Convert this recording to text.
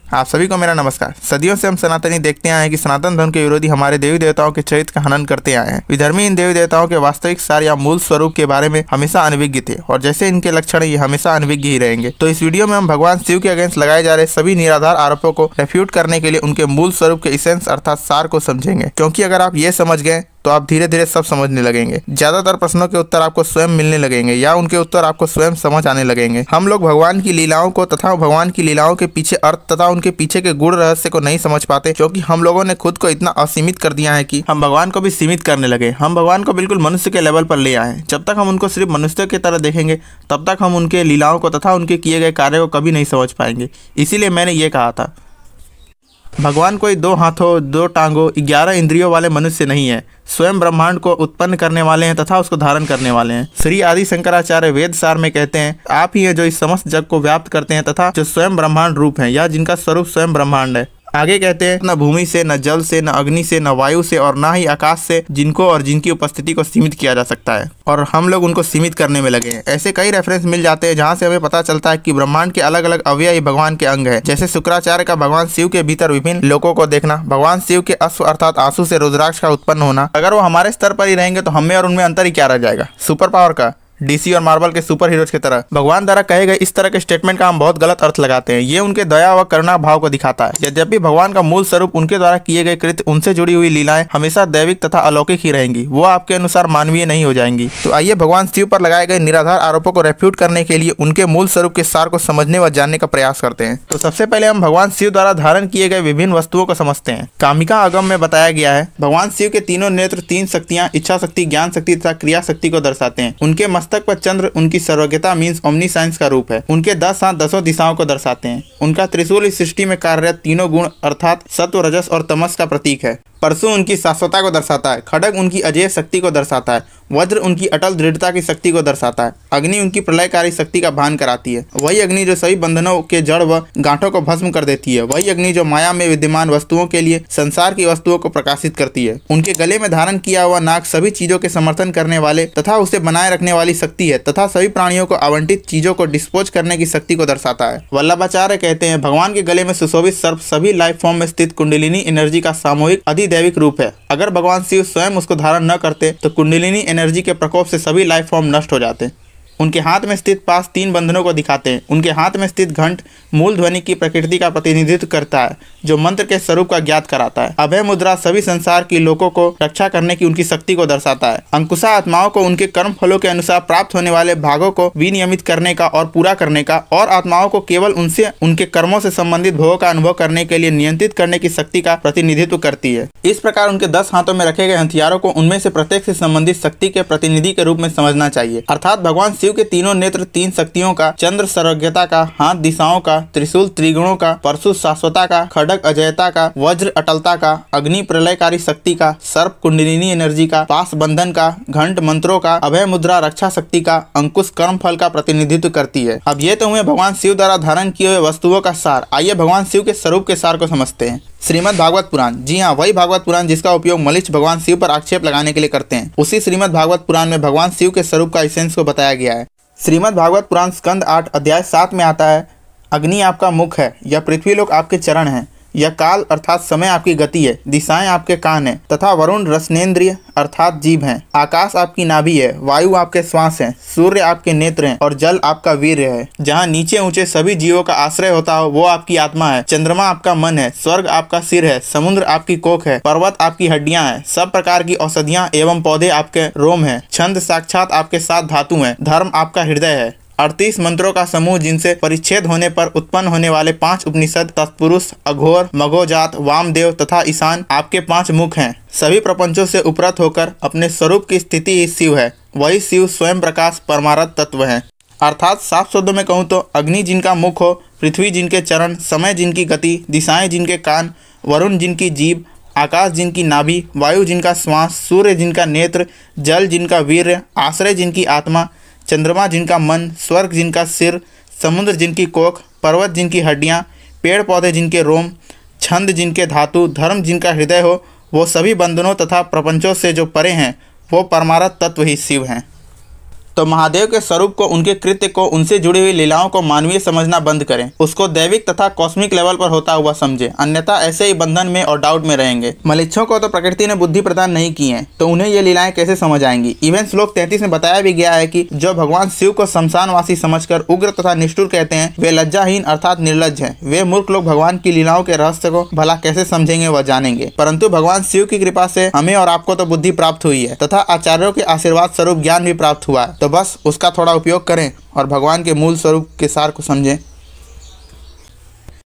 आप सभी को मेरा नमस्कार। सदियों से हम सनातनी देखते आए हैं कि सनातन धर्म के विरोधी हमारे देवी देवताओं के चरित्र का हनन करते आए हैं। विधर्मी इन देवी देवताओं के वास्तविक सार या मूल स्वरूप के बारे में हमेशा अनभिज्ञ थे और जैसे इनके लक्षण ये हमेशा अनभिज्ञ ही रहेंगे। तो इस वीडियो में हम भगवान शिव के अगेंस्ट लगाए जा रहे सभी निराधार आरोपों को रेफ्यूट करने के लिए उनके मूल स्वरूप के इसेंस अर्थात सार को समझेंगे, क्योंकि अगर आप ये समझ गए तो आप धीरे धीरे सब समझने लगेंगे। ज्यादातर प्रश्नों के उत्तर आपको स्वयं मिलने लगेंगे या उनके उत्तर आपको स्वयं समझ आने लगेंगे। हम लोग भगवान की लीलाओं को तथा भगवान की लीलाओं के पीछे अर्थ तथा उनके पीछे के गूढ़ रहस्य को नहीं समझ पाते, क्योंकि हम लोगों ने खुद को इतना असीमित कर दिया है कि हम भगवान को भी सीमित करने लगे। हम भगवान को बिल्कुल मनुष्य के लेवल पर ले आए। जब तक हम उनको सिर्फ मनुष्य की तरह देखेंगे तब तक हम उनके लीलाओं को तथा उनके किए गए कार्यों को कभी नहीं समझ पाएंगे। इसीलिए मैंने ये कहा था, भगवान कोई 2 हाथों 2 टांगों 11 इंद्रियों वाले मनुष्य नहीं है। स्वयं ब्रह्मांड को उत्पन्न करने वाले हैं तथा उसको धारण करने वाले हैं। श्री आदि शंकराचार्य वेद सार में कहते हैं, आप ही हैं जो इस समस्त जग को व्याप्त करते हैं तथा जो स्वयं ब्रह्मांड रूप है या जिनका स्वरूप स्वयं ब्रह्मांड है। आगे कहते हैं, न भूमि से, न जल से, न अग्नि से, न वायु से और न ही आकाश से जिनको और जिनकी उपस्थिति को सीमित किया जा सकता है, और हम लोग उनको सीमित करने में लगे हैं। ऐसे कई रेफरेंस मिल जाते हैं जहां से हमें पता चलता है कि ब्रह्मांड के अलग अलग अवयव ही भगवान के अंग है। जैसे शुक्राचार्य का भगवान शिव के भीतर विभिन्न लोकों को देखना, भगवान शिव के अश्व अर्थात आंसू से रुद्राक्ष का उत्पन्न होना। अगर वो हमारे स्तर पर ही रहेंगे तो हमें और उनमें अंतर ही क्या रह जाएगा। सुपर पावर का डीसी और मार्वल के सुपर हीरोज की तरह भगवान द्वारा कहे गए इस तरह के स्टेटमेंट का हम बहुत गलत अर्थ लगाते हैं। ये उनके दया व करुणा भाव को दिखाता है। यद्यपि भगवान का मूल स्वरूप उनके द्वारा किए गए कृत्य, उनसे जुड़ी हुई लीलाएं हमेशा दैविक तथा अलौकिक ही रहेंगी, वो आपके अनुसार मानवीय नहीं हो जाएंगी। तो आइए भगवान शिव पर लगाए गए निराधार आरोपों को रेफ्यूट करने के लिए उनके मूल स्वरूप के सार को समझने व जानने का प्रयास करते हैं। तो सबसे पहले हम भगवान शिव द्वारा धारण किए गए विभिन्न वस्तुओं को समझते हैं। कामिका आगम में बताया गया है, भगवान शिव के तीनों नेत्र 3 शक्तियां इच्छा शक्ति, ज्ञान शक्ति तथा क्रिया शक्ति को दर्शाते हैं। उनके मस्तक पर चंद्र उनकी सर्वज्ञता मीन्स ओमनीसाइंस का रूप है। उनके 10 हाथ 10 दिशाओं को दर्शाते हैं। उनका त्रिशूल इस सृष्टि में कार्यरत तीनों गुण अर्थात सत्व, रजस और तमस का प्रतीक है। परशु उनकी शाश्वतता को दर्शाता है। खड्ग उनकी अजेय शक्ति को दर्शाता है। वज्र उनकी अटल दृढ़ता की शक्ति को दर्शाता है। अग्नि उनकी प्रलयकारी शक्ति का भान कराती है। वही अग्नि जो सभी बंधनों के जड़ व गांठों को भस्म कर देती है। वही अग्नि जो माया में विद्यमान वस्तुओं के लिए संसार की वस्तुओं को प्रकाशित करती है। उनके गले में धारण किया हुआ नाग सभी चीजों के समर्थन करने वाले तथा उसे बनाए रखने वाली शक्ति है तथा सभी प्राणियों को आवंटित चीजों को डिस्पोज करने की शक्ति को दर्शाता है। वल्लभाचार्य कहते हैं, भगवान के गले में सुशोभित सर्प सभी लाइफ फॉर्म में स्थित कुंडलिनी एनर्जी का सामूहिक अधिदैविक रूप है। अगर भगवान शिव स्वयं उसको धारण न करते तो कुंडलिनी एनर्जी के प्रकोप से सभी लाइफ फॉर्म नष्ट हो जाते। उनके हाथ में स्थित पास 3 बंधनों को दिखाते हैं। उनके हाथ में स्थित घंट मूल ध्वनि की प्रकृति का प्रतिनिधित्व करता है, जो मंत्र के स्वरूप का ज्ञात कराता है। अभय मुद्रा सभी संसार की लोगों को रक्षा करने की उनकी शक्ति को दर्शाता है। अंकुशा आत्माओं को उनके कर्म फलों के अनुसार प्राप्त होने वाले भागों को विनियमित करने का और पूरा करने का, और आत्माओं को केवल उनसे उनके कर्मों से संबंधित भोगों का अनुभव करने के लिए नियंत्रित करने की शक्ति का प्रतिनिधित्व करती है। इस प्रकार उनके 10 हाथों में रखे गए हथियारों को उनमें से प्रत्येक से संबंधित शक्ति के प्रतिनिधि के रूप में समझना चाहिए। अर्थात भगवान शिव के तीनों नेत्र 3 शक्तियों का, चंद्र सर्वज्ञता का, हाथ दिशाओं का, त्रिशूल त्रिगुणों का, परशु शाश्वतता का, खड्ग अजयता का, वज्र अटलता का, अग्नि प्रलयकारी शक्ति का, सर्प कुंडलिनी एनर्जी का, पास बंधन का, घंट मंत्रों का, अभय मुद्रा रक्षा शक्ति का, अंकुश कर्म फल का प्रतिनिधित्व करती है। अब ये तो हुए भगवान शिव द्वारा धारण किए हुए वस्तुओं का सार। आइए भगवान शिव के स्वरूप के सार को समझते हैं। श्रीमद् भागवत पुराण, जी हाँ, वही भागवत पुराण जिसका उपयोग मलिच्छ भगवान शिव पर आक्षेप लगाने के लिए करते हैं। उसी श्रीमद् भागवत पुराण में भगवान शिव के स्वरूप का इसेंस को बताया गया है। श्रीमद् भागवत पुराण स्कंद 8 अध्याय 7 में आता है, अग्नि आपका मुख है, यह पृथ्वी लोक आपके चरण है, यह काल अर्थात समय आपकी गति है, दिशाएं आपके कान है तथा वरुण रसनेन्द्रिय अर्थात जीभ हैं, आकाश आपकी नाभि है, वायु आपके श्वास है, सूर्य आपके नेत्र हैं और जल आपका वीर्य है। जहाँ नीचे ऊंचे सभी जीवों का आश्रय होता हो वो आपकी आत्मा है। चंद्रमा आपका मन है, स्वर्ग आपका सिर है, समुद्र आपकी कोख है, पर्वत आपकी हड्डियां हैं, सब प्रकार की औषधियां एवं पौधे आपके रोम है, छंद साक्षात आपके 7 धातु हैं, धर्म आपका हृदय है। 38 मंत्रों का समूह जिनसे परिच्छेद होने पर उत्पन्न होने वाले 5 उपनिषद, तत्पुरुष, अघोर, मघोजात, वामदेव तथा ईशान आपके 5 मुख हैं। सभी प्रपंचों से उपरत होकर अपने स्वरूप की स्थिति ही शिव है। वही शिव स्वयं प्रकाश परमार्थ तत्व है। अर्थात साफ शब्दों में कहूँ तो अग्नि जिनका मुख हो, पृथ्वी जिनके चरण, समय जिनकी गति, दिशाएं जिनके कान, वरुण जिनकी जीभ, आकाश जिनकी नाभि, वायु जिनका श्वास, सूर्य जिनका नेत्र, जल जिनका वीर्य, आश्रय जिनकी आत्मा, चंद्रमा जिनका मन, स्वर्ग जिनका सिर, समुद्र जिनकी कोख, पर्वत जिनकी हड्डियाँ, पेड़ पौधे जिनके रोम, छंद जिनके धातु, धर्म जिनका हृदय हो, वो सभी बंधनों तथा प्रपंचों से जो परे हैं वो परमार्थ तत्व ही शिव हैं। तो महादेव के स्वरूप को, उनके कृत्य को, उनसे जुड़ी हुई लीलाओं को मानवीय समझना बंद करें, उसको दैविक तथा कॉस्मिक लेवल पर होता हुआ समझे, अन्यथा ऐसे ही बंधन में और डाउट में रहेंगे। मलेच्छों को तो प्रकृति ने बुद्धि प्रदान नहीं की है, तो उन्हें ये लीलाएं कैसे समझ आएंगी। इवन श्लोक 33 में बताया भी गया है कि जो भगवान शिव को शमशानवासी समझकर उग्र तथा निष्ठुर कहते हैं, वे लज्जाहीन अर्थात निर्लज्ज हैं। वे मूर्ख लोग भगवान की लीलाओं के रहस्य को भला कैसे समझेंगे व जानेंगे। परंतु भगवान शिव की कृपा से हमें और आपको तो बुद्धि प्राप्त हुई है तथा आचार्यों के आशीर्वाद स्वरूप ज्ञान भी प्राप्त हुआ है। तो बस उसका थोड़ा उपयोग करें और भगवान के मूल स्वरूप के सार को समझें।